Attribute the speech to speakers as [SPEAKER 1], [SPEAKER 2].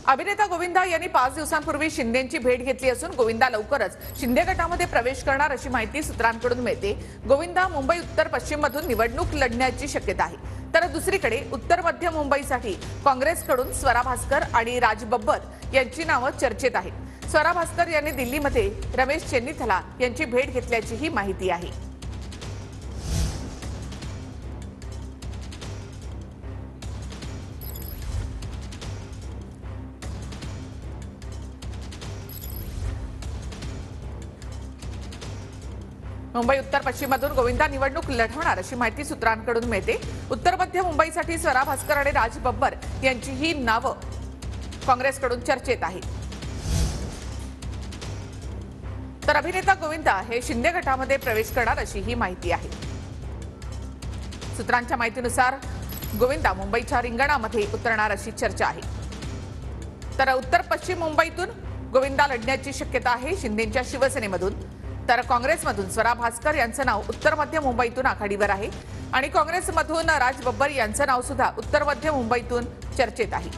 [SPEAKER 1] अभिनेता गोविंदा यांनी 5 दिवसांपूर्वी शिंदेंची भेट घेतली असून गोविंदा लवकरच शिंदे गटामध्ये प्रवेश करणार अशी माहिती सूत्रांकडून मिळते। गोविंदा मुंबई उत्तर पश्चिम मधून निवडणूक लढण्याची शक्यता आहे। तर दुसरीकडे उत्तर मध्य मुंबईसाठी काँग्रेसकडून स्वरा भास्कर आणि राज बब्बर यांची नावे चर्चेत आहेत। स्वरा भास्कर यांनी दिल्लीमध्ये रमेश चेन्नीथला यांची भेट घेतल्याची ही माहिती आहे। मुंबई उत्तर पश्चिम मधून गोविंदा निवडणूक लढवणार अशी माहिती सूत्रांकडून मिळते। उत्तर मध्य मुंबईसाठी स्वरा भास्कर आणि राज बब्बर यांची ही नावे काँग्रेसकडून चर्चेत आहेत। तर अभिनेता गोविंदा हे शिंदे गटामध्ये प्रवेश करणार अशी ही माहिती आहे। सूत्रांच्या माहितीनुसार गोविंदा मुंबईच्या रिंगणामध्ये उतरणार अशी चर्चा आहे। तर उत्तर पश्चिम मुंबईतून गोविंदा लढण्याची शक्यता आहे शिंदेंच्या शिवसेनेमधून। तर काँग्रेसमधून स्वरा भास्कर यांचं नाव उत्तर मध्य मुंबईतून आघाडीवर आहे आणि काँग्रेसमधून राज बब्बर यांचं नाव सुद्धा उत्तर मध्य मुंबईतून चर्चेत आहे।